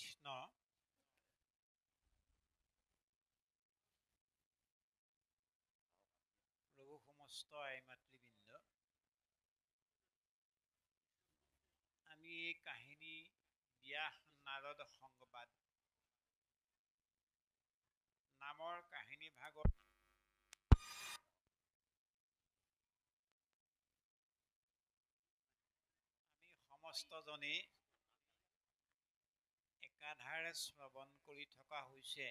কৃষ্ণ প্ৰভু সমস্ত আই মাতৃবৃন্দ, আমি এই কাহিনী ব্যাস নাৰদ সংবাদ নামৰ কাহিনী ভাগত আমি সমস্তজনেই একাধাৰে শ্ৰৱণ কৰি থকা হৈছে।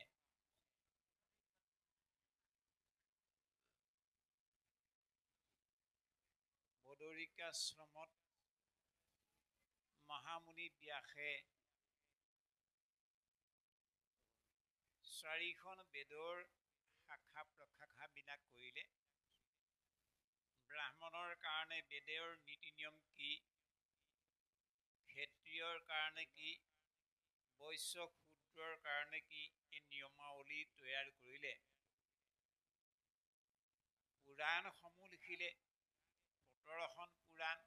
বদৰিকাশ্ৰমত মহামুনি ব্যাসে 4খন বেদৰ শাখা প্ৰশাখাবিলাক কৰিলে। ব্ৰাহ্মণৰ কাৰণে বেদৰ নীতি নিয়ম কি, ক্ষত্ৰিয়ৰ কাৰণে কি, বৈশ্য শূদ্ৰৰ কাৰণে কি, এই নিয়মাৱলী তৈয়াৰ কৰিলে। পুৰাণসমূহ লিখিলে, 17খন পুৰাণ,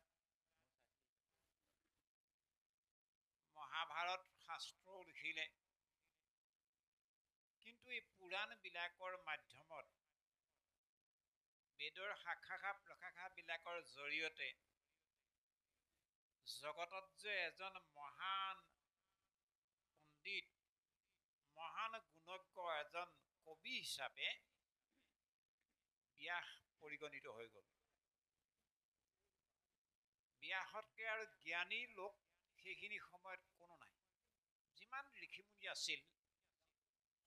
মহাভাৰত শাস্ত্ৰও লিখিলে। কিন্তু এই পুৰাণবিলাকৰ মাধ্যমত বেদৰ শাখা প্ৰশাখাবিলাকৰ জৰিয়তে জগতত যে এজন মহান পণ্ডিত, মহান গুণজ্ঞ এজন কবি হিচাপে ব্যাস পৰিগণিত হৈ গ'ল। ব্যাসতকৈ আৰু জ্ঞানী লোক সেইখিনি সময়ত কোনো নাই। যিমান ঋষিমুনি আছিল,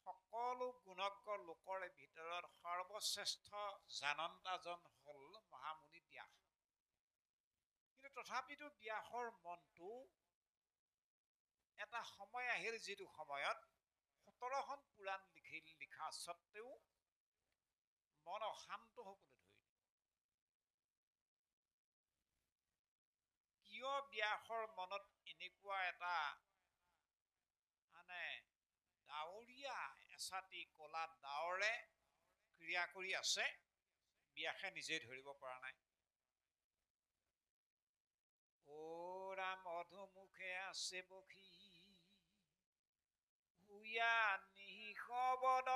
সকলো গুণজ্ঞ লোকৰ ভিতৰত সৰ্বশ্ৰেষ্ঠ জানন্তাজন হ'ল মহামুনি ব্যাস। কিন্তু তথাপিতো ব্যাসৰ মনটো এটা সময় আহিল, যিটো সময়ত 17খন পুৰাণ লিখা স্বত্বেও মন অশান্ত হ'বলৈ ধৰিলে। কিয় ব্যাসৰ মনত এনেকুৱা এটা ডাৱৰীয়া এছাতি কলা ডাৱৰে ক্ৰিয়া কৰি আছে, ব্যাসে নিজে ধৰিব পৰা নাই। অ ৰাম অধুমুখে আছে বখি ভূঞা নিশবদ,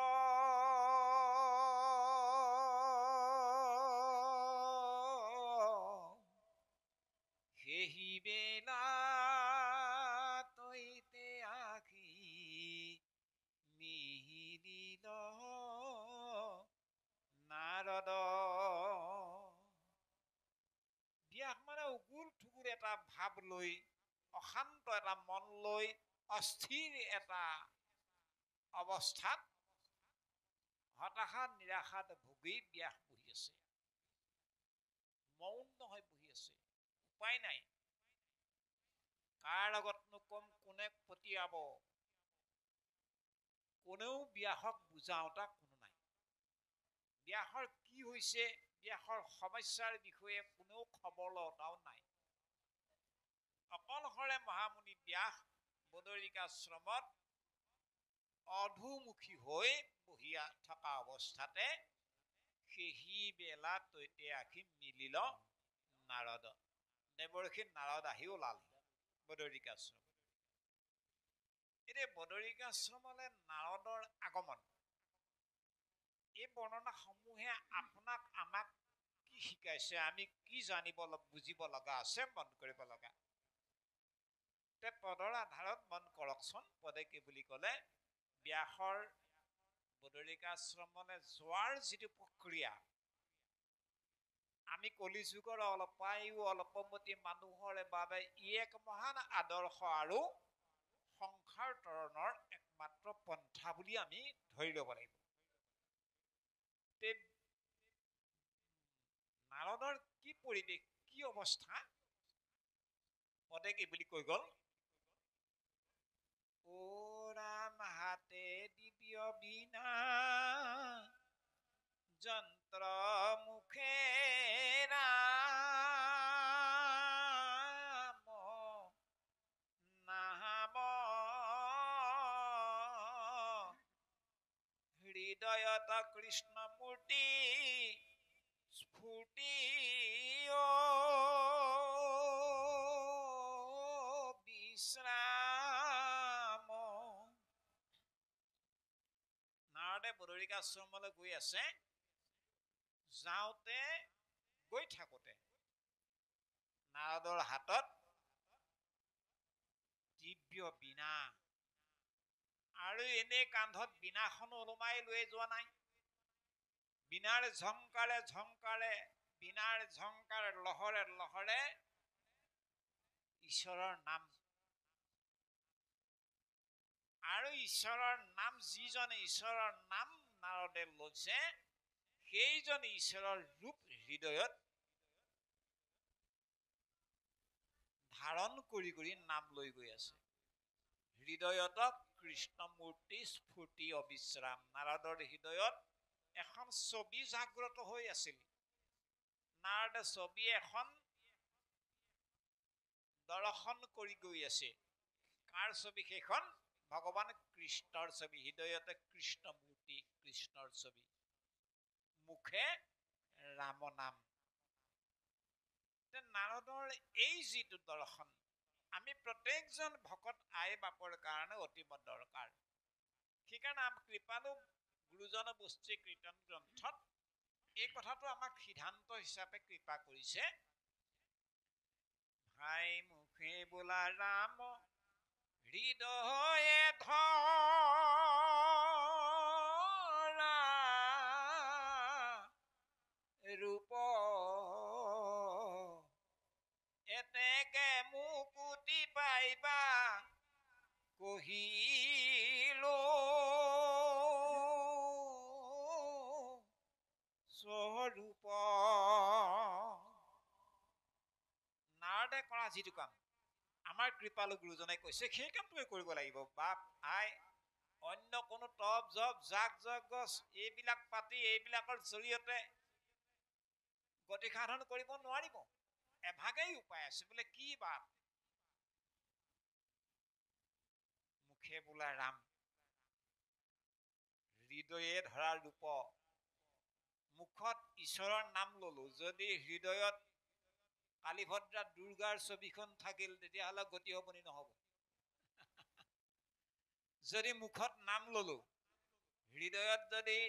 সেহি বেলা তৈতে আখি মিহিলিল নাৰদ। ব্যাস মানে উগুল থুগুল এটা ভাৱ লৈ, অশান্ত এটা মন লৈ, অস্থিৰ এটা অৱস্থাত হতাশা নিৰাশাত ভুগি ব্যাস বহি আছে। মৌন হৈ বহি আছে, উপায় নাই। কাৰ লগতনো কম, কোনে পতিয়াব, কোনেও ব্যাসক বুজাওঁতা কোনো নাই। ব্যাসৰ কি হৈছে, ব্যাসৰ সমস্যাৰ বিষয়ে কোনেও খবৰ লওঁতাও নাই। অকলশৰে মহামুনি ব্যাস বদৰিকাশ্ৰমত অধোমুখী হৈ বহি থকা অৱস্থাতে সেহি বেলা তৈতে আখি মিলিল নাৰদ। দেৱৰ্ষি নাৰদ আহি ওলালহি বদৰিকাশ্ৰম। এতিয়া বদৰিকাশ্ৰমলৈ নাৰদৰ আগমন, এই বৰ্ণনাসমূহে আপোনাক আমাক কি শিকাইছে, আমি কি জানিব বুজিব লগা আছে, মন কৰিব লগা। তে পদৰ আধাৰত মন কৰকচোন। পদে কি বুলি ক'লে, ব্যাসৰ বদৰিকাশ্ৰমলৈ যোৱাৰ যিটো প্ৰক্ৰিয়া, আমি কলিযুগৰ অলপায়ু অলপমতি মানুহৰ বাবে ই এক মহান আদৰ্শ আৰু সংসাৰ তৰণৰ একমাত্ৰ পন্থা বুলি আমি ধৰি ল'ব লাগিব। নাৰদৰ কি পৰিৱেশ, কি অৱস্থা, পদে কি বুলি কৈ গ'ল, অ ৰাম হাতে দিব্য বিনা যন্ত্ৰ মুখে ৰাম নাম হৃদয়ত কৃষ্ণ মূৰ্তি স্ফুটি বিশ্ৰাম নাৰদে বদৰিকাশ্ৰমলৈ গৈ আছে। যাওঁতে গৈ থাকোঁতে নাৰদৰ হাতত দিব্য বীণা, আৰু এনেই কান্ধত বীণাখন ওলোমাই লৈ যোৱা নাই। বীণাৰ ঝংকাৰে ঝংকাৰে, বীণাৰ ঝংকাৰ লহৰে লহৰে ঈশ্বৰৰ নাম, আৰু ঈশ্বৰৰ নাম, যিজনে ঈশ্বৰৰ নাম নাৰদে লৈছে সেইজন ঈশ্বৰৰ ৰূপ হৃদয়ত ধাৰণ কৰি কৰি নাম লৈ গৈ আছে। হৃদয়ত কৃষ্ণমূৰ্তি স্ফূৰ্তি অবিশ্ৰাম। নাৰদৰ হৃদয়ত এখন ছবি জাগ্ৰত হৈ আছিল। নাৰদে ছবি এখন দৰ্শন কৰি গৈ আছে। কাৰ ছবি সেইখন? ভগৱান কৃষ্ণৰ ছবি। হৃদয়তে কৃষ্ণমূৰ্তি, কৃষ্ণৰ ছবি, মুখে ৰাম নাম। নাৰদৰ এই যিটো দৰ্শন আমি প্ৰত্যেকজন ভকত আই বাপৰ কাৰণে অতিব দৰকাৰ। সেইকাৰণে কৃপালু গুৰুজন বস্তি কীৰ্তন গ্ৰন্থত এই কথাটো আমাক সিদ্ধান্ত হিচাপে কৃপা কৰিছে। ভাই মুখে বোলা ৰাম হৃদয়ে ধৰা ৰূপ, এতেকে মুকুতি পাইবা কহিলো স্বৰূপ। নাৰদে কৰা যিটো কাম আমাৰ কৃপালু গুৰুজনে কৈছে সেই কামটোৱে কৰিব লাগিব। বাপ আই অন্য কোনো তপ জপ জাক যজ্ঞ এইবিলাক পাতি এইবিলাকৰ জৰিয়তে গতি সাধন কৰিব নোৱাৰিব। এভাগেই উপায় আছে। বোলে কি বাপ? মুখে বোলা ৰাম, হৃদয়ে ধৰা ৰূপ। মুখত ঈশ্বৰৰ নাম ললো, যদি হৃদয়ত কালীভদ্ৰা দুৰ্গাৰ ছবিখন থাকিল তেতিয়াহ'লে গতি হবনি নহব? যদি মুখত নাম ললো, হৃদয়ত যদি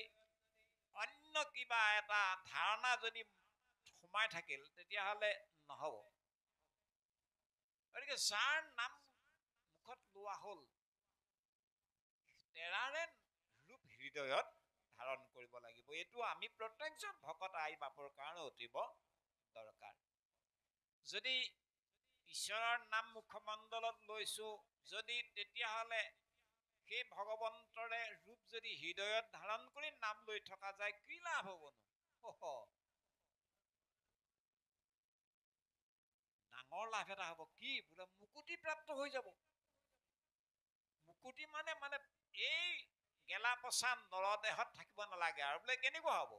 অন্য কিবা এটা ধাৰণা যদি সোমাই থাকিল তেতিয়াহ'লে নহব। গতিকে যাৰ নাম মুখত লোৱা হল তেৰাৰে ৰূপ হৃদয়ত ধাৰণ কৰিব লাগিব। এইটো আমি প্ৰত্যেকজন ভকত আই বাপৰ কাৰণে অতিব দৰকাৰ। যদি ঈশ্বৰৰ নাম মুখমণ্ডলত লৈছো যদি, তেতিয়াহ'লে সেই ভগৱন্তৰে ৰূপ যদি হৃদয়ত ধাৰণ কৰি নাম লৈ থকা যায় কি লাভ হবনো? ডাঙৰ লাভ এটা হব। কি? বোলে মুকুতি প্ৰাপ্ত হৈ যাব। মুকুতি মানে এই গেলা পচা নৰদেহত থাকিব নালাগে আৰু। বোলে কেনেকুৱা হব?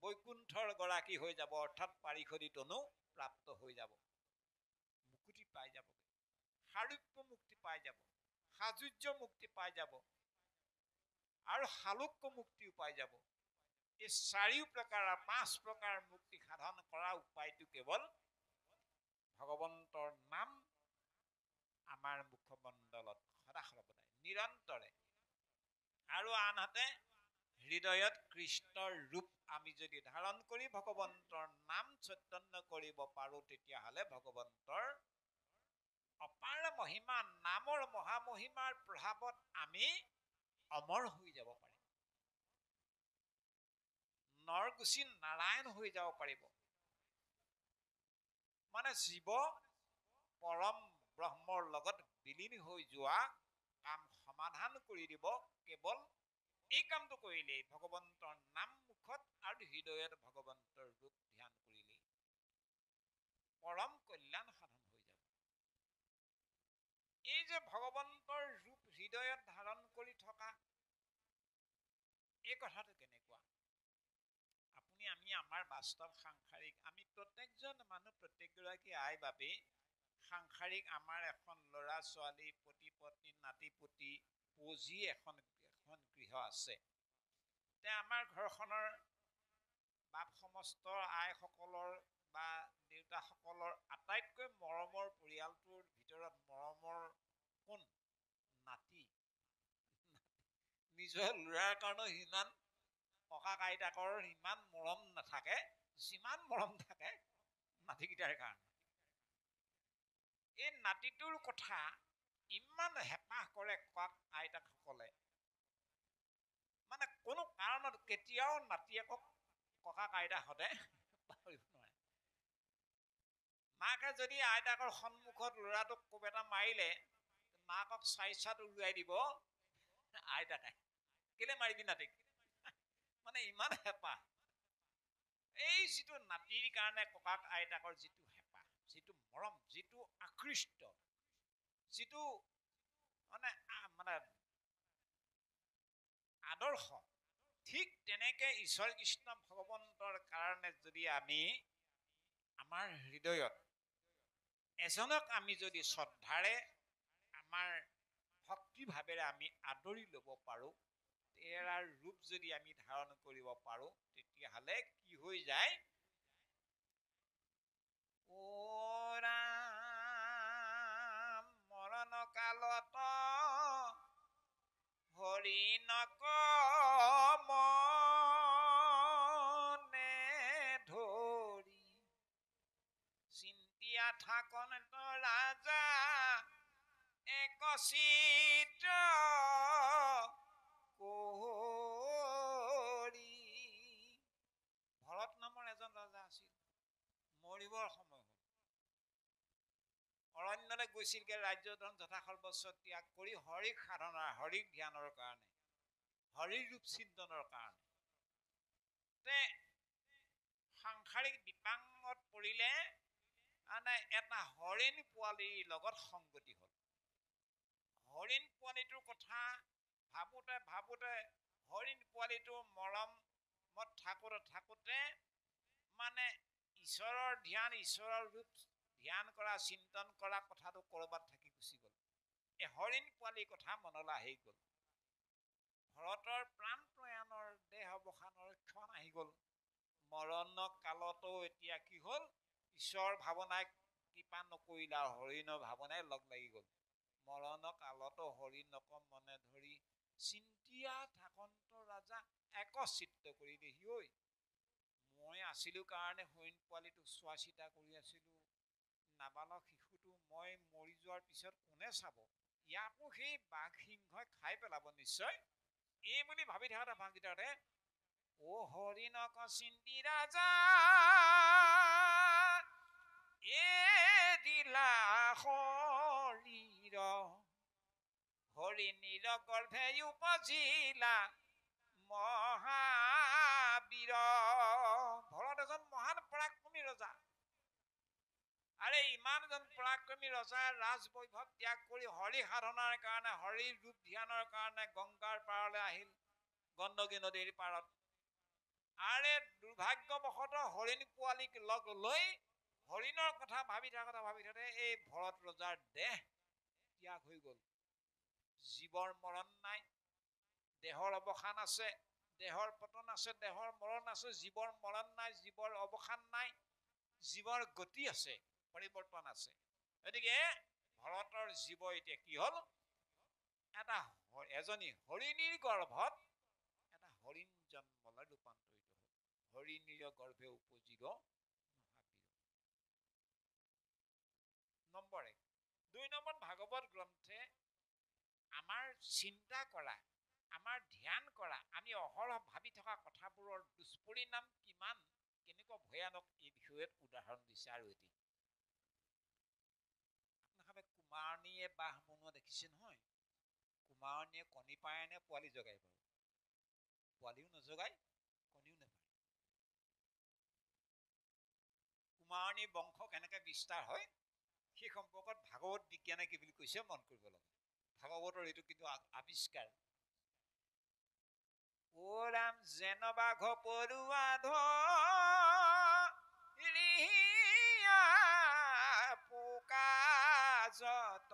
বৈকুণ্ঠৰ গৰাকী হৈ যাব, অৰ্থাৎ পাৰিষদী তনু প্ৰাপ্ত হৈ যাব। মুকুতি পাই যাব, সাৰূপ্য মুক্তি পাই যাব, সাজুৰ্য মুক্তি পাই যাব, আৰু শালুক্য মুক্তিও পাই যাব। এই চাৰিও প্ৰকাৰ 5 প্ৰকাৰ মুক্তি সাধন কৰা উপায়টো কেৱল ভগৱন্তৰ নাম আমাৰ মুখমণ্ডলত সদা সৰ্বদাই নিৰন্তৰে, আৰু আনহাতে হৃদয়ত কৃষ্ণৰ ৰূপ আমি যদি ধাৰণ কৰি ভগৱন্তৰ নাম চৈতন্য কৰিব পাৰো তেতিয়াহ'লে ভগৱন্তৰ অপাৰ মহিমা, নামৰ মহামহিমাৰ প্ৰভাৱত আমি অমৰ হৈ যাব পাৰিম। নৰগুচি নাৰায়ণ হৈ যাব পাৰিব। মানে জীৱ পৰম ব্ৰহ্মৰ লগত বিলীন হৈ যোৱা কাম সমাধান কৰি দিব। কেৱল এই কামটো কৰিলেই, ভগৱন্তৰ নাম মুখত আৰু হৃদয়ত ভগৱন্তৰ ৰূপ ধ্যান কৰিলেই পৰম কল্যাণ সাধন হৈ যাব। এই যে ভগৱন্তৰ ৰূপ হৃদয়ত ধাৰণ কৰি থকা, এই কথাটো কেনেকুৱা? আপুনি আমি আমাৰ বাস্তৱ সাংসাৰিক, আমি প্ৰত্যেকজন মানুহ, প্ৰত্যেকগৰাকী আই বাবেই সাংসাৰিক আমাৰ এখন ল'ৰা ছোৱালী, পতি পত্নী, নাতি পুতি পুঁজি এখন গৃহ আছে। আমাৰ ঘৰখনৰ বাপ সমস্ত আইসকলৰ বা দেউতাসকলৰ আটাইতকৈ মৰমৰ পৰিয়ালটোৰ ভিতৰত মৰমৰ কোন? নাতি। নিজৰ ল'ৰাৰ কাৰণে সিমান ককাক আইতাকৰ সিমান মৰম নাথাকে যিমান মৰম থাকে নাতিকেইটাৰ কাৰণে। এই নাতিটোৰ কথা ইমান হেঁপাহ কৰে ককাক আইতাকসকলে, মানে কোনো কাৰণত কেতিয়াও নাতিয়েকক ককাক আইতাকহঁতে পাহৰিব নোৱাৰে। মাকে যদি আইতাকৰ সন্মুখত ল'ৰাটোক কোব এটা মাৰিলে মাকক চাইচাত উলিয়াই দিব আইতাকে, কেলে মাৰিবি নাতিক, মানে ইমান হেঁপাহ। এই যিটো নাতিৰ কাৰণে ককাক আইতাকৰ যিটো হেঁপাহ, যিটো মৰম, যিটো আকৃষ্ট, যিটো মানে আদৰ্শ, ঠিক তেনেকে ঈশ্বৰ কৃষ্ণ ভগৱন্তৰ কাৰণে যদি আমি আমাৰ হৃদয়ত এজনক আমি যদি শ্ৰদ্ধাৰে আমাৰ ভক্তি ভাৱেৰে আমি আদৰি ল'ব পাৰোঁ, তেওঁৰ ৰূপ যদি আমি ধাৰণ কৰিব পাৰোঁ, তেতিয়াহ'লে কি হৈ যায়, ও ৰাম মৰণ কালত হৰি নকমনে ধৰি চিন্তিয়া থাকন ৰাজা এক চিত্ৰ কৰি। ভৰত নামৰ এজন ৰজা আছিল, মৰিবৰ সময় হ'ল, অৰণ্যলৈ গৈছিলগে ৰাজ্যধন যথা সৰ্বস্ব ত্যাগ কৰি হৰিক সাধনা, হৰিক ধ্যানৰ কাৰণে, হৰিৰ ৰূপ চিন্তনৰ কাৰণে। সাংসাৰিক বিপাঙত পৰিলে এটা হৰিণ পোৱালিৰ লগত সংগতি হ'ল। হৰিণ পোৱালিটোৰ কথা ভাবোতে ভাবোতে হৰিণ পোৱালিটোৰ মৰমত থাকোতে থাকোতে মানে ঈশ্বৰৰ ধ্যান, ঈশ্বৰৰ ৰূপ ধ্যান কৰা, চিন্তন কৰা কথাটো কৰবাত থাকি গুচি গ'ল। এই হৰিণ পোৱালিৰ কথা মনলৈ আহি গ'ল। ভৰতৰ প্ৰাণ প্ৰয়াণৰ দেহ অৱসানৰ ক্ষণ আহি গ'ল। মৰণ কালতো এতিয়া কি হ'ল, ঈশ্বৰ ভাৱনাই কৃপা নকৰিলা, হৰিণৰ ভাৱনাই লগ লাগি গ'ল। মৰণ কালতো হৰি নকম মনে ধৰি চিন্তিয়া থাকন্ত ৰাজা এক চিত্ত কৰি দেহি ঐ। মই আছিলো কাৰণে হৰিণ পোৱালিটোক চোৱা চিতা কৰি আছিলো, নাবালক শিশুটো মই মৰি যোৱাৰ পিছত কোনে চাব, ইয়াকো সেই বাঘ সিংহই খাই পেলাব নিশ্চয়, এই বুলি ভাবি থাকোতে ভাগিতাতে ও হৰিণক চিন্তি ৰাজা এ দিলা শৰীৰ, হৰিণীৰ গৰ্ভে উপজিলা মহাবীৰ। ভৰত এজন মহান পৰাক্ৰমী ৰজা। আৰে ইমান এজন পৰাক্ৰমী ৰজা ৰাজবৈভৱ ত্যাগ কৰি হৰি সাধনাৰ কাৰণে, হৰিৰ ৰূপ ধ্যানৰ কাৰণে গংগাৰ পাৰলৈ আহিল, গণ্ডকী নদীৰ পাৰত। আৰে দুৰ্ভাগ্যবশতঃ হৰিণ পোৱালীক লগ লৈ হৰিণৰ কথা ভাবি থাকোতে এই ভৰত ৰজাৰ দেহ ত্যাগ হৈ গ'ল। জীৱৰ মৰণ নাই, দেহৰ অৱসান আছে, দেহৰ পতন আছে, দেহৰ মৰণ আছে, জীৱৰ মৰণ নাই, জীৱৰ অৱসান নাই, জীৱৰ গতি আছে, পৰিৱৰ্তন আছে। গতিকে ভৰতৰ জীৱ এতিয়া কি হ'ল, এজনী হৰিণীৰ গৰ্ভত এটা হৰিণ জন্মলৈ ৰূপান্তৰিত হ'ল। হৰিণীৰ গৰ্ভে উপজিল মহাবীৰ। নম্বৰ 1। 2 নম্বৰ, ভাগৱত গ্ৰন্থে আমাৰ চিন্তা কৰা, আমাৰ ধ্যান কৰা, আমি অহৰহ ভাবি থকা কথাবোৰৰ দুষ্পৰিণাম কিমান, কেনেকুৱা ভয়ানক, এই বিষয়ত উদাহৰণ দিছে। আৰু এটি আপোনালোকে কুমাৰণীয়ে বাহ বনোৱা দেখিছে নহয়, কুমাৰণীয়ে কণী পাৰে নে পোৱালি জগাই বাৰু? পোৱালিও নজগায়, কণীও নেপাৰে। কুমাৰণীৰ বংশ কেনেকে বিস্তাৰ হয় সেই সম্পৰ্কত ভাগৱত বিজ্ঞানে কি বুলি কৈছে মন কৰিব লাগে। ভাগৱতৰ এইটো কিন্তু আৱিষ্কাৰ। ও ৰাম যেন বাঘ পৰুৱা ধৰিয়া পোকা যত,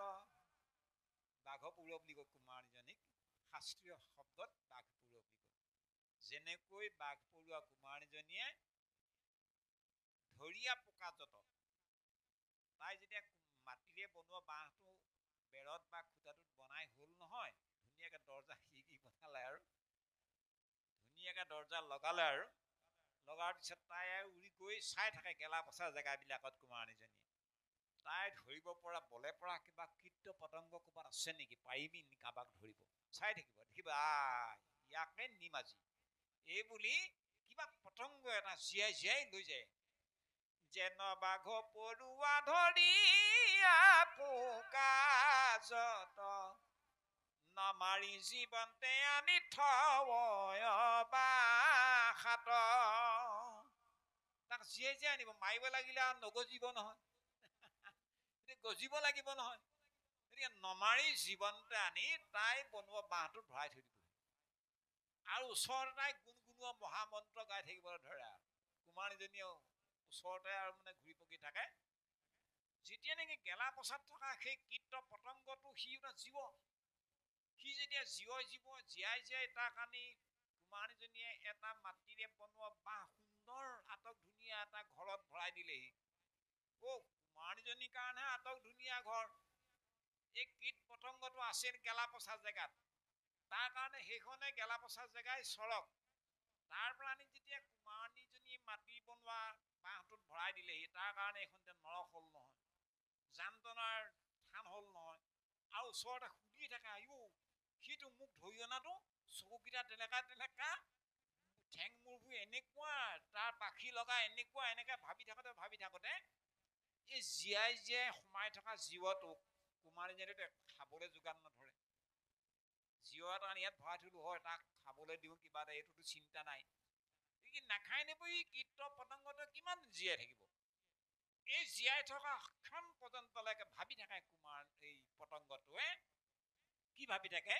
বাঘ পৰুৱা বুলি কয় কুমাৰণীজনীক, শাস্ত্ৰীয় শব্দত বাঘ পৰুৱা বুলি কয়। যেনেকৈ বাঘ পৰুৱা কুমাৰণীজনীয়ে ধৰিয়া পোকা যত, তাই যেতিয়া মাটিৰে বনোৱা বাঁহটো বেৰত বা খুটাটোত বনাই হ'ল নহয়, ধুনীয়াকে দৰ্জা খিৰিকী বনালে আৰু ধুনীয়াকৈ দৰ্জা লগালে আৰু লগাৰ পিছত তাই উৰি গৈ চাই থাকে গেলা পচা জেগাবিলাকত কুমাৰণীজনীয়ে। তাই ধৰিব পৰা বলে পৰা কিবা কীট পতংগ ক'ৰবাত আছে নেকি, পাৰিবি নেকি কাৰোবাক ধৰিব, চাই থাকিব, দেখিব ইয়াকে নিম আজি এই বুলি কিবা পতংগ এটা জীয়াই জীয়াই লৈ যায়। যেন বাঘ পৰুৱা ধৰিয়া পোকা যত নমাৰি জীৱন্তে আনি থবাসাত। তাক জীয়াই জীয়াই আনিব, মাৰিব লাগিলে আৰু নগজিব নহয়, গজিব লাগিব নহয়, গতিকে নমাৰি জীৱন্তে আনি তাই বনোৱা বাঁহটোত ভৰাই থৈ দিব। আৰু ওচৰতে তাই গুণগুণোৱা মহামন্ত্ৰ গাই থাকিবলৈ ধৰে। আৰু কুমাৰীজনীয়েও ওচৰতে আৰু মানে ঘূৰি পকি থাকে। যেতিয়া নেকি গেলা পচাত থকা সেই কীট পতংগটো সি এটা জীৱ, সি যেতিয়া জীয়াই জীয়াই তাক আনি কুমাৰীজনীয়ে এটা মাটিৰে বনোৱা বাঁহ সুন্দৰ আটক ধুনীয়া এটা ঘৰত ভৰাই দিলেহি। কুমাৰীজনীৰ কাৰণেহে আটক ধুনীয়া ঘৰ, এই কীট পতংগটো আছিল গেলা পচা জেগাত, তাৰ কাৰণে সেইখনে গেলা পচা জেগাই চৰক। তাৰ পৰা আনি যেতিয়া কুমাৰীজনী মাটি বনোৱা বাঁহটোত ভৰাই দিলেহি, তাৰ কাৰণে এইখনতে নৰক হ'ল নহয়, যান্তনাৰ থান হ'ল নহয়। আৰু ওচৰতে সুধি থাকে, সিটো মোক ধৰি অনাটো চকুকেইটা তেনেকা তেনেকা, ঠেং মূৰবোৰ এনেকুৱা, তাৰ পাখি লগা এনেকুৱা, এনেকে ভাবি থাকোতে এই জীয়াই জীয়াই সোমাই থকা জীৱটোক কুমাৰীজনীয়ে খাবলৈ যোগান নধৰে। জীৱ এটা আনি ইয়াত ভৰাই থলো হয়, তাক খাবলৈ দিওঁ কিবা এটা, এইটোতো চিন্তা নাই। নাখাই নেব ই কীট পতংগটো কিমান জীয়াই থাকিব। এই জীয়াই থকা ক্ষণ পৰ্যন্তলৈকে ভাবি থাকে এই পতংগটোৱে কি ভাবি থাকে,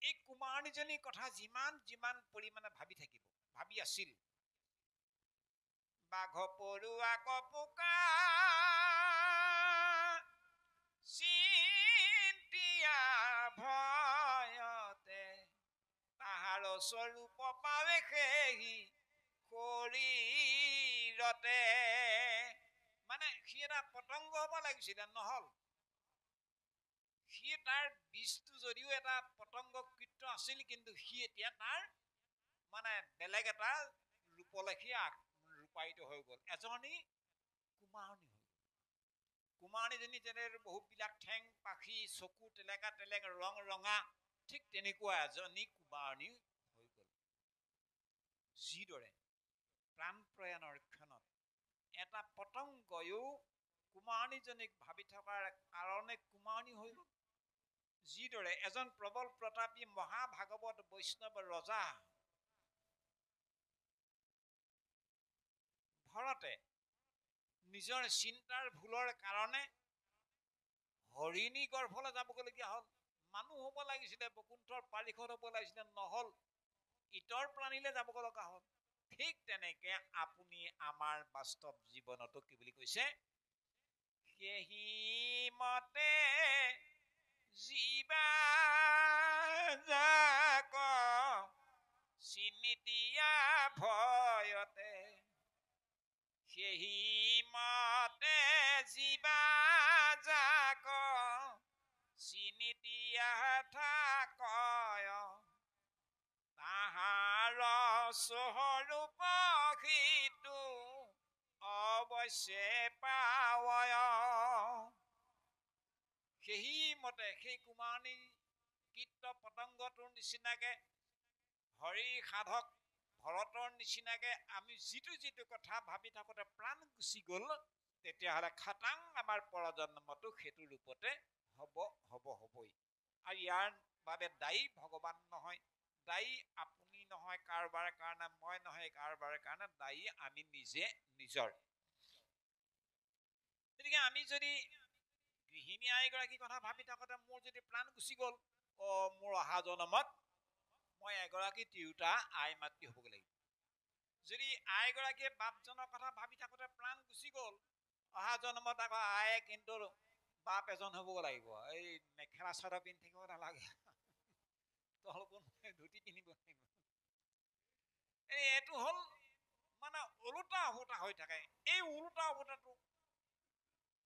এই কুমাৰীজনীৰ কথা যিমান যিমান পৰিমাণে ভাবি থাকিব, ভাবি আছিল, বাঘ পৰুৱা কপোকা চিন্তিয়া ভয়তে তাহাৰ স্বৰূপ পাৱে সেই শৰীৰতে। মানে সি এটা পতংগ হ'ব লাগিছিলে, নহল। সি তাৰ বীজটো যদিও এটা পতংগ কীট আছিল, কিন্তু সি এতিয়া তাৰ মানে বেলেগ এটা ৰূপলৈ সি ৰূপায়িত হৈ গ'ল, এজনী কুমাৰণী হৈ গ'ল। কুমাৰণীজনী যেনে বহুবিলাক ঠেং পাখি চকু তেলেকা তেলেক ৰং ৰঙা, ঠিক তেনেকুৱা এজনী কুমাৰণী হৈ গ'ল। যিদৰে প্ৰাণ প্ৰয়াণৰ ক্ষণত এটা পতংগয়ো কুমাৰণীজনীক ভাবি থকাৰ কাৰণে কুমাৰণী হৈ গ'ল, যিদৰে এজন প্ৰবল প্ৰতাপী মহাভাগৱত বৈষ্ণৱ ৰজা ভৰতে নিজৰ চিন্তাৰ ভুলৰ কাৰণে হৰিণী গৰ্ভলৈ যাবগলগীয়া হ'ল। মানুহ হ'ব লাগিছিলে, বকুণ্ঠৰ পাৰিষদ হ'ব লাগিছিলে, নহল, ইতৰ প্ৰাণীলৈ যাব লগা হ'ল। ঠিক তেনেকে আপুনি আমাৰ বাস্তৱ জীৱনতো কি বুলি কৈছে, সেহি মতে জীৱা যাক চিনিতিয়া ভয়তে, সেহি মতে জীৱা যাক চিনিতিয়া থাকয়, তাহাৰ স্বৰূপ সিটো অৱশ্যে পাৱয়। সেই মতে সেই কুমাৰণী কীট পতংগটোৰ নিচিনাকে হৰি সাধক ভৰতৰ নিচিনাকে আমি যিটো কথা ভাবি থাকোতে প্ৰাণ গুচি গ'ল, তেতিয়াহ'লে খাটাং আমাৰ পৰজন্মটো সেইটো ৰূপতে হ'বই। আৰু ইয়াৰ বাবে দায়ী ভগৱান নহয়, দায়ী আপুনি নহয় কাৰোবাৰ কাৰণে, মই নহয় কাৰোবাৰ কাৰণে, দায়ী আমি নিজে নিজৰ। গতিকে আমি যদি গৃহিণী আইগৰাকীৰ কথা ভাবি থাকোতে মোৰ যদি প্ৰাণ গুচি গ'ল, মোৰ অহা জনমত মই এগৰাকী তিৰোতা আই মাতৃ হ'বগৈ লাগিব। যদি আইগৰাকীয়ে বাপজনৰ কথা ভাবি থাকোতে প্ৰাণ গুচি গ'ল, অহা জন্মত আকৌ আয়ে কিন্তু বাপ এজন হ'বগৈ লাগিব। এই মেখেলা চাদৰ পিন্ধি থাকিব নালাগে, ধুতি পিন্ধিব লাগিব। এইটো হ'ল মানে ওলোটা ওভোটা হৈ থাকে। এই ওলোটা ওভোটাটো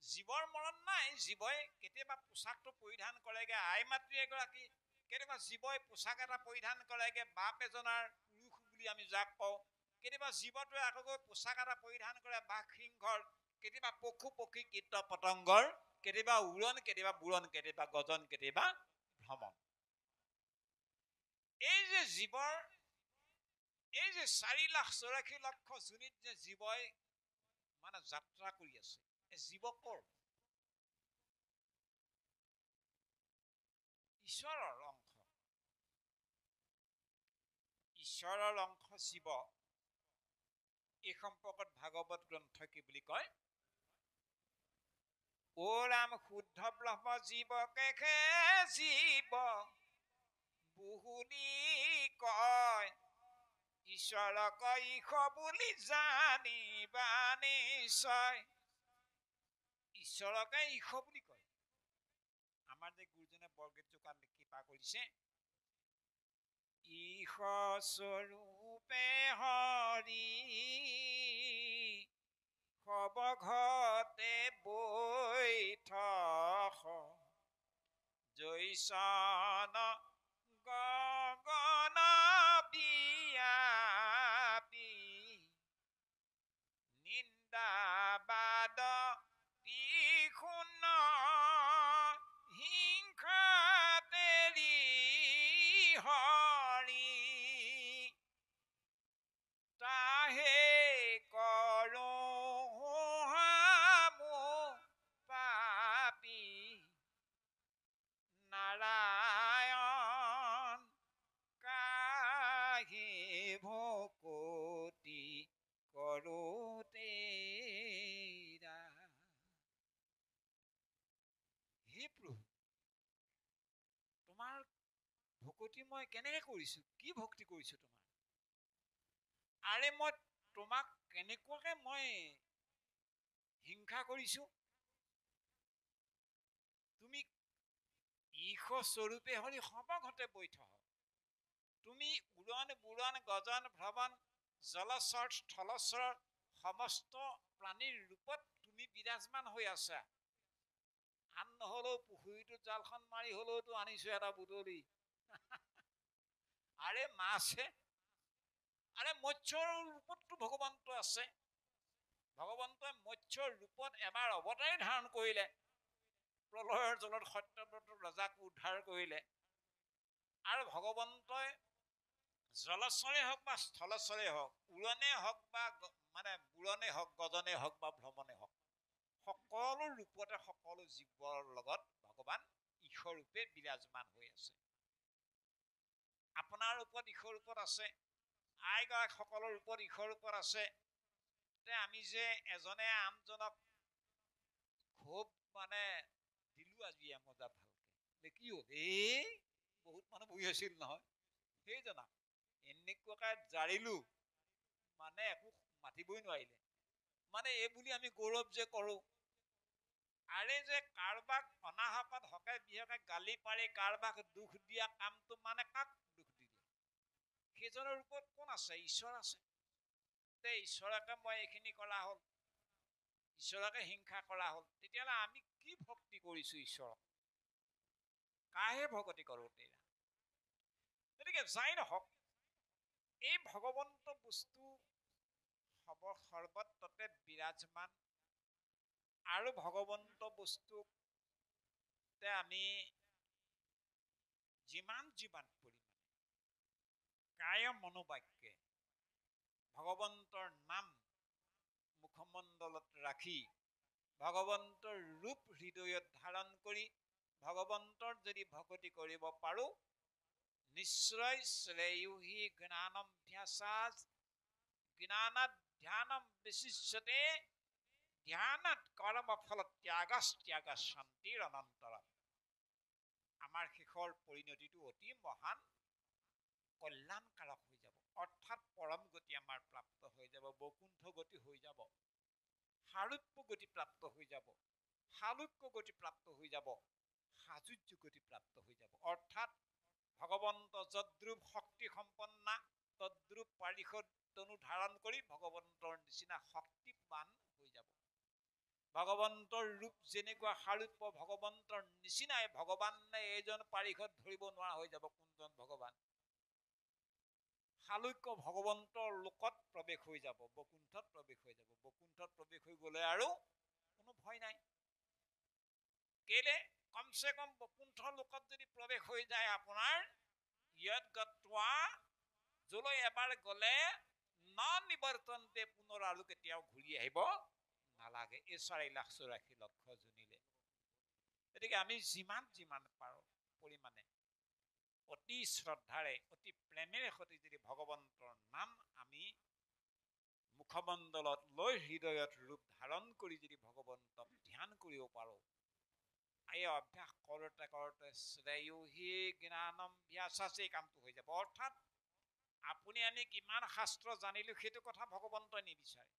জীৱৰ মৰণ নাই। জীৱই কেতিয়াবা পোছাকটো পৰিধান কৰেগে, আই মাতৃ এগৰাকী কেতিয়াবা জীৱই পোছাক এটা পৰিধান কৰেগে, বাপ এজনাৰ পুৰুষ বুলি আমি যাক কওঁ, কেতিয়াবা জীৱটোৱে আকৌ পোছাক এটা পৰিধান কৰে বাঘ সিংহৰ, কেতিয়াবা পশু পক্ষী কীট পতংগৰ, কেতিয়াবা উৰণ, কেতিয়াবা বুৰণ, কেতিয়াবা গজন, কেতিয়াবা ভ্ৰমণ। এই যে জীৱৰ এই যে 4,84,00,000 জুনিত যে জীৱই মানে যাত্ৰা কৰি আছে, এই জীৱ কৰ? ঈশ্বৰৰ অংশ। ঈশ্বৰৰ অংশ জীৱ। এই সম্পৰ্কত ভাগৱত গ্ৰন্থ কি বুলি কয়? অ ৰাম শুদ্ধ ব্ৰহ্ম জীৱকে জীৱ বহুনি কয়, ঈশ্বৰক ঈশ বুলি জানিবা নিশ্চয়। ঈশ্বৰকে ঈশ বুলি কয়। আমাৰ যে গুৰুজনে বৰগীত যোগান কৃপা কৰিছে, ঈশ স্বৰূপে হৰি সবঘতে বৈঠক, জৈসন গগন বিয়াপি, নিন্দাবাদ তীক্ষ্ণ হিংসা তেৰি হৰি, তাহে কৰো পাপী নাৰায়ণ কাহি ভকতি কৰোতে। হে প্ৰভু, তোমাৰ ভকতি মই কেনেকে কৰিছো? কি ভক্তি কৰিছো তোমাৰ? আৰে মই তোমাক কেনেকুৱাকে মই হিংসা কৰিছো? তুমি ঈশ স্বৰূপে হৰি সবঘতে বৈঠক, তুমি উৰণ বুৰণ গজন ভ্ৰমণ জলচৰ স্থলচৰ সমস্ত প্ৰাণীৰ ৰূপত তুমি বিৰাজমান হৈ আছা। আন নহলেও পুখুৰীটোত জালখন মাৰি হলেওতো আনিছো এটা বুটলি। আৰে মাছে, আৰে মৎস্যৰ ৰূপততো ভগৱন্ত আছে। ভগৱন্তই মৎস্যৰ ৰূপত এবাৰ অৱতাৰে ধাৰণ কৰিলে, প্ৰলয়ৰ জলত সত্যব্ৰত ৰজাক উদ্ধাৰ কৰিলে। আৰু ভগৱন্তই জলচৰে হওক বা স্থলচৰে হওক, উৰণে হওক বা মানে বুৰণে হওক, গজনে হওক বা ভ্ৰমণে হওক, সকলো ৰূপতে সকলো জীৱৰ লগত ভগৱান ঈশ্বৰ ৰূপে বিৰাজমান হৈ আছে। আপোনাৰ ৰূপত ঈশ্বৰ ৰূপত আছে, আই গৰাক সকলো ৰূপত ঈশ্বৰ ৰূপত আছে। আমি যে এজনে আনজনক খুব মানে দিলো আজি মজা ভালকে, কি হল? এই বহুত মানুহ বহি আছিল নহয়, সেইজনা এনেকুৱাকে জাৰিলো মানে একো মাতিবই নোৱাৰিলে। মানে এই বুলি আমি গৌৰৱ যে কৰো। আৰে যে কাৰোবাক অনাহকত হকে বিহকে গালি পাৰি কাৰোবাক দুখ দিয়া কামটো মানে কাক দুখ দি দিয়ে? সেইজনৰ ৰূপত কোন আছে? ঈশ্বৰ আছে। তে ঈশ্বৰকে মই এইখিনি কৰা হল, ঈশ্বৰকে হিংসা কৰা হল, তেতিয়াহলে আমি কি ভক্তি কৰিছো ঈশ্বৰক? কাহে ভকতি কৰো তেৰা? গতিকে যাই নহওক, এই ভগৱন্ত বস্তু সৰ্বত্ৰতে বিৰাজমান। আৰু ভগৱন্ত বস্তুতে আমি যিমান পৰিমাণে কায় মনোবাক্যে ভগৱন্তৰ নাম মুখমণ্ডলত ৰাখি, ভগৱন্তৰ ৰূপ হৃদয়ত ধাৰণ কৰি ভগৱন্তৰ যদি ভকতি কৰিব পাৰো, নিশ্চয় শ্ৰেয়ুহি জ্ঞানমভ্যাসাৎ জ্ঞানাৎ ধ্যানম বিশিষ্যতে ধ্যানাৎ কৰ্ম ফল ত্যাগ শান্তিৰ অনন্তৰম। আমাৰ শেষৰ পৰিণতিটো অতি মহান কল্যাণকাৰক হৈ যাব, অৰ্থাৎ পৰম গতি আমাৰ প্ৰাপ্ত হৈ যাব, বৈকুণ্ঠ গতি হৈ যাব, সাৰূপ্য গতি প্ৰাপ্ত হৈ যাব, সালোক্য গতি প্ৰাপ্ত হৈ যাব, সাযুজ্য গতি প্ৰাপ্ত হৈ যাব। অৰ্থাৎ ভগৱন্ত যদ্ৰূপ শক্তি সম্পন্না তদ্ৰূপ পাৰিষদ তনু ধাৰণ কৰি ভগৱন্তৰ নিচিনা শক্তিবান হৈ যাব। ভগৱন্তৰ ৰূপ যেনেকুৱা সাৰূপ্য ভগৱন্তৰ নিচিনাই ভগৱানে এইজন পাৰিষদ ধৰিব নোৱাৰা হৈ যাব কোনজন ভগৱান। সালুক্য ভগৱন্তৰ লোকত প্ৰৱেশ হৈ যাব, বৈকুণ্ঠত প্ৰৱেশ হৈ যাব। বৈকুণ্ঠত প্ৰৱেশ হৈ গ'লে আৰু কোনো ভয় নাই। কেলে কমচে কম বৈকুণ্ঠ লোকত যদি প্ৰৱেশ হৈ যায় আপোনাৰ ইয়াত গত্বা যলৈ এবাৰ গ'লে নিবৰ্তনতে পুনৰ আৰু কেতিয়াও ঘূৰি আহিব নালাগে। এই 4,84,00,000 জনিলে। গতিকে আমি যিমান পাৰো পৰিমাণে অতি শ্ৰদ্ধাৰে অতি প্ৰেমেৰে সৈতে যদি ভগৱন্তৰ নাম আমি মুখমণ্ডলত লৈ হৃদয়ত ৰূপ ধাৰণ কৰি যদি ভগৱন্তক ধ্যান কৰিব পাৰো, এই অভ্যাস কৰোঁতে কৰোঁতে শ্ৰেয়োহি জ্ঞানম ব্যাসাসে কামটো হৈ যাব। অৰ্থাৎ আপুনি আমি কিমান শাস্ত্ৰ জানিলো সেইটো কথা ভগৱন্তই নিবিচাৰে।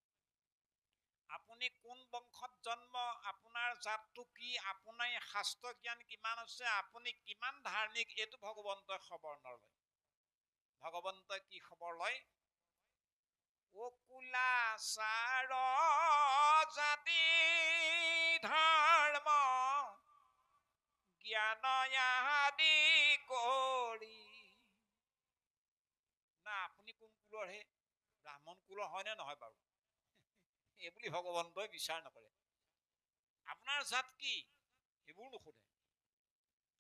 আপুনি কোন বংশত জন্ম, আপোনাৰ জাতটো কি, আপোনাৰ শাস্ত্ৰ জ্ঞান কিমান আছে, আপুনি কিমান ধাৰ্মিক, এইটো ভগৱন্তই খবৰ নলয়। ভগৱন্তই কি খবৰ লয়? অকুলাচাৰ জাতি ধৰ্ম জ্ঞান আদি কৰি। না আপুনি কোন কুলৰ হে? ব্ৰাহ্মণ কুলৰ হয়নে নহয় বাৰু? এইবুলি ভগৱন্তই বিচাৰ নকৰে। আপোনাৰ জাত কি এইবোৰ নুসুধে।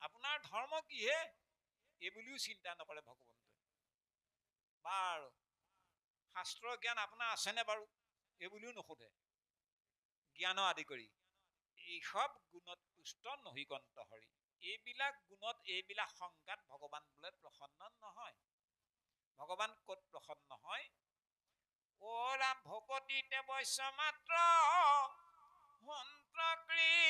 আপোনাৰ ধৰ্ম কি হে এইবুলিও চিন্তা নকৰে ভগৱন্তই। বাৰু শাস্ত্ৰ জ্ঞান আপোনাৰ আছেনে বাৰু এইবুলিও নুসুধে। জ্ঞান আদি কৰি এই সব গুণত পুষ্ট নহিকন্ত হৰি। এইবিলাক গুণত এইবিলাক সংজ্ঞাত ভগৱান বোলে প্ৰসন্ন নহয়। ভগৱান ক'ত প্ৰসন্ন হয়? ওৰা ভকতিতে বৈশ্য মাত্ৰ মন্ত্ৰ কৃপাময়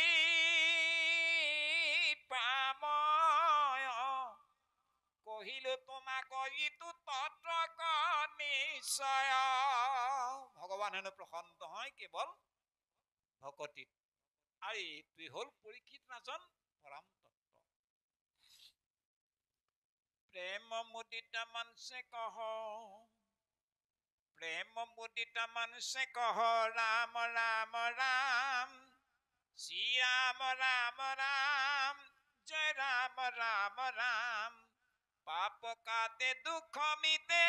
কহিলো তোমাক ইটো তত্ৰ নিশ্চয়। ভগৱান হেনো প্ৰসন্ন হয় কেৱল ভকতিত। আৰু এইটোৱে হল পৰীক্ষিত ৰাজন পৰম তত্ত্ব। প্ৰেম মুদিত মন সে কহ, প্ৰেম মুদিত মন সে কহ রাম রাম রাম, শ্রী রাম রাম রাম, জয় রাম রাম রাম। পাপ কাতে দুঃখ মিতে,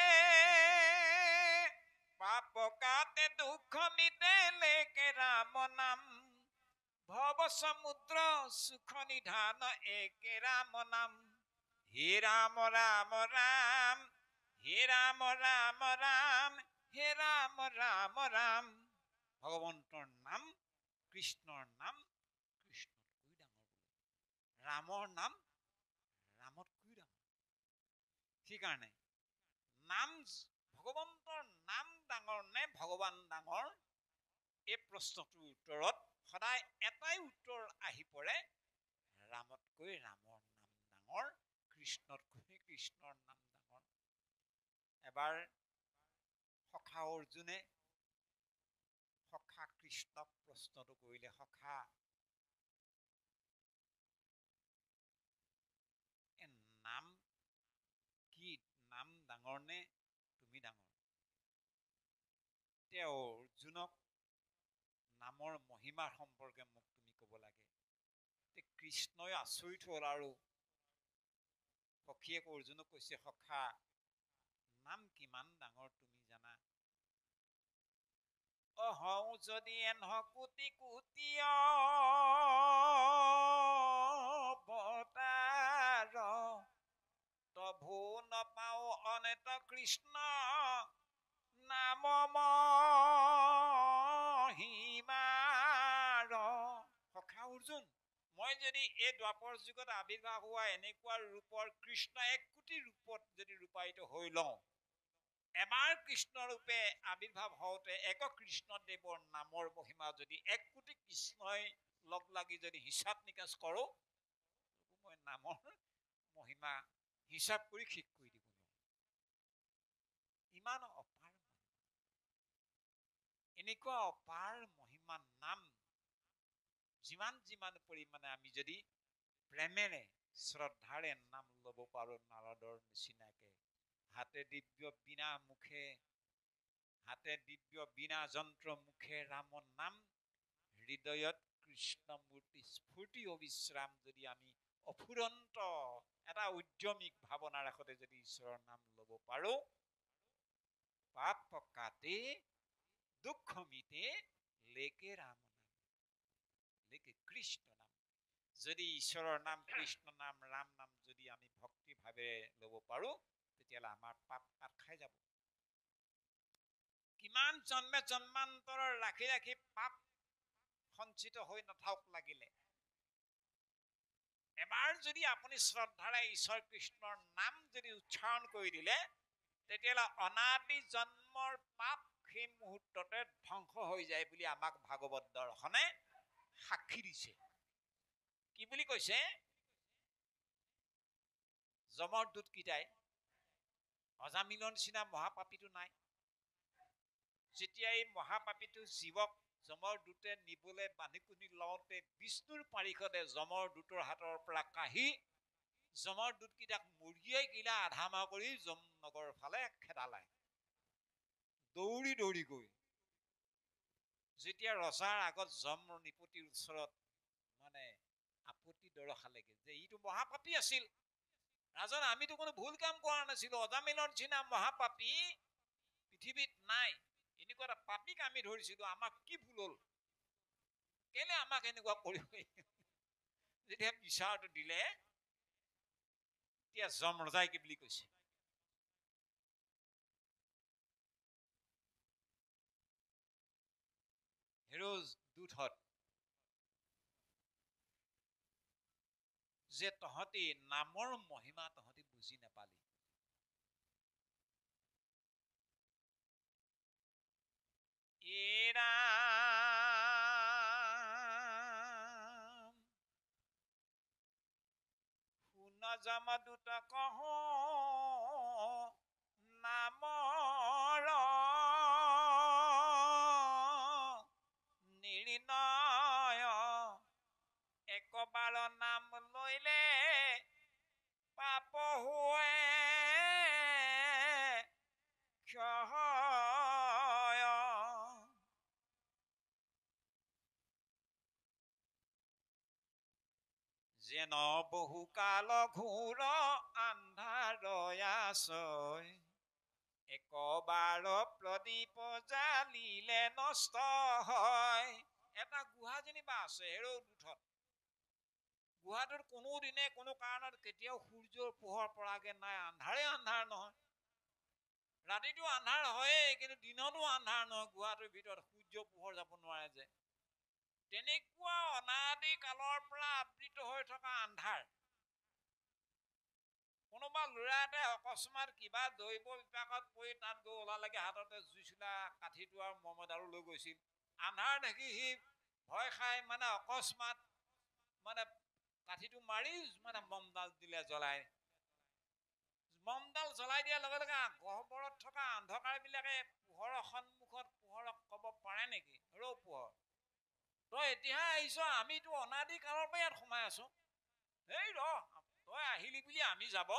পাপ কাতে দুঃখ মিতে লেকে রাম নাম। ভব সমুদ্র সুখ নিধান একে রাম নাম। হে রাম রাম রাম, হে রাম রাম রাম, হে রাম রাম রাম। ভগৱন্তৰ নাম কৃষ্ণৰ নাম কৃষ্ণতকৈ ডাঙৰ বোলে। ৰামৰ নাম ৰামতকৈ ডাঙৰ। সেইকাৰণে নাম ভগৱন্তৰ নাম ডাঙৰ নে ভগৱান ডাঙৰ, এই প্ৰশ্নটোৰ উত্তৰত সদায় এটাই উত্তৰ আহি পৰে, ৰামতকৈ ৰামৰ নাম ডাঙৰ, কৃষ্ণতকৈ কৃষ্ণৰ নাম ডাঙৰ। এবাৰ সখা অৰ্জুনে সখা কৃষ্ণক প্ৰশ্নটো কৰিলে, সখা নাম কি, নাম ডাঙৰ নে তুমি ডাঙৰ? তেওঁ অৰ্জুনক নামৰ মহিমাৰ সম্পৰ্কে মোক তুমি ক'ব লাগে। কৃষ্ণই আচৰিত হ'ল আৰু সখীয়ে অৰ্জুনক কৈছে, সখা নাম কিমান ডাঙৰ তুমি জানা? অহং যদি এনহ কোটি কোটি অৱতাৰ, তভু নপাও অনেত কৃষ্ণ নাম মহিমাৰ। সখা অৰ্জুন, মই যদি এই দ্বাপৰ যুগত আবিৰ্ভাৱ হোৱা এনেকুৱা ৰূপৰ কৃষ্ণ 1 কোটি ৰূপত যদি ৰূপায়িত হৈ লওঁ, এবাৰ কৃষ্ণ ৰূপে আবিৰ্ভাৱ হওঁতে এক কৃষ্ণদেৱৰ নামৰ মহিমা যদি 1 কোটি কৃষ্ণই লগ লাগি যদি হিচাপ নিকাচ কৰোঁ, মই নামৰ মহিমা হিচাপ কৰি শেষ কৰি দিব নোৱাৰো। ইমান অপাৰ এনেকুৱা অপাৰ মহিমা নাম যিমান পৰিমাণে আমি যদি প্ৰেমেৰে শ্ৰদ্ধাৰে নাম ল'ব পাৰো, নাৰদৰ নিচিনাকে হাতে দিব্য বিনা মুখে, হাতে দিব্য বিনা যন্ত্ৰ মুখে ৰাম নাম হৃদয়ত কৃষ্ণমূৰ্তি স্ফূৰ্তি অবিশ্ৰাম যদি আমি অফুৰন্ত এটা উদ্যমিক ভাৱনাৰ ৰাখতে যদি ঈশ্বৰৰ নাম ল'ব পাৰো, পাপ কাটে দুঃখ মিটে লেকে ৰাম নাম, লেকে কৃষ্ণ নাম। যদি ঈশ্বৰৰ নাম, কৃষ্ণ নাম, ৰাম নাম যদি আমি ভক্তি ভাৱেৰে ল'ব পাৰো, তেতিয়াহ'লে আমাৰ পাপ কাট খাই যাব। কিমান জন্মে জন্মান্তৰৰ ৰাখি ৰাখি পাপ সঞ্চিত হৈ নাথাকক লাগিলে, এবাৰ যদি আপুনি শ্ৰদ্ধাৰে ঈশ্বৰ কৃষ্ণৰ নাম যদি উচ্চাৰণ কৰি দিলে, তেতিয়াহ'লে অনাদি জন্মৰ পাপ সেই মুহূৰ্ততে ধ্বংস হৈ যায় বুলি আমাক ভাগৱত দৰ্শনে সাক্ষী দিছে। কি বুলি কৈছে? যমৰ দূতকেইটাই অজামিলৰ নিচিনা মহাপাপীটো নাই। যেতিয়া এই মহাপাপীটো জীৱক যমৰ দূতে নিবলৈ বান্ধি কুনি লওঁতে বিষ্ণুৰ পাৰিষদে যমৰ দূতৰ হাতৰ পৰা কাঢ়ি যমৰ দূতকেইটাক মৰিয়াই কিলা আধামা কৰি যমনগৰ ফালে খেদালে। দৌৰি দৌৰি গৈ যেতিয়া ৰজাৰ আগত যম নিপতিৰ ওচৰত মানে আপত্তি দৰখালেগে যে ইটো মহাপাপী আছিল, ৰাজন আমিতো কোনো ভুল কাম কৰা নাছিলো, অজামিলৰ নিচিনা মহাপাপী পৃথিৱীত নাই, এনেকুৱা এটা পাপীক আমি ধৰিছিলো, আমাক কি ভুল হ'ল, কেলে আমাক এনেকুৱা কৰিব। যেতিয়া বিচাৰটো দিলে, তেতিয়া যম ৰজাই কি বুলি কৈছে? হেৰজ দূতহঁত, যে তহঁতি নামৰ মহিমা তহঁতি বুজি নাপালি, শুন যমদূত কহো নামৰ নিৰ্ণয়, একবাৰ নাম লৈলে পাপ হোৱে ক্ষয়। যেন বহুকাল ঘোৰ আন্ধাৰয়াছয়, একবাৰ প্ৰদীপ জালিলে নষ্ট হয়। এটা গুহা যেনিবা আছে হেৰৌ দূতত, গুহাটোত কোনো দিনে কোনো কাৰণত কেতিয়াও সূৰ্যৰ পোহৰ পৰাগে নাই, আন্ধাৰে আন্ধাৰ নহয়। ৰাতিটো আন্ধাৰ হয়েই, কিন্তু দিনতো আন্ধাৰ নহয়, গুহাটোৰ ভিতৰত সূৰ্য পোহৰ যাব নোৱাৰে যে। তেনেকুৱা অনাদি কালৰ পৰা আবৃত হৈ থকা আন্ধাৰ, কোনোবা ল'ৰা এটাই অকস্মাত কিবা দৈৱ বিপাকত পৰি তাত গৈ ওলালেগে, হাততে জুইচোলা কাঠিটো আৰু মমদালো লৈ গৈছিল। আন্ধাৰ দেখি সি ভয় খাই মানে অকস্মাত মানে কাঠিটো মাৰি মানে মমডাল দিলে জ্বলাই। মমডাল জ্বলাই দিয়াৰ লগে লগে গহ্বৰত থকা অন্ধকাৰবিলাকে পোহৰৰ সন্মুখত পোহৰক ক'ব পাৰে নেকি, ৰৌ পোহৰ তই এতিয়াহে আহিছ, আমিতো অনাদি কালৰ পৰা ইয়াত সোমাই আছো, এই ৰ তই আহিলি বুলি আমি যাব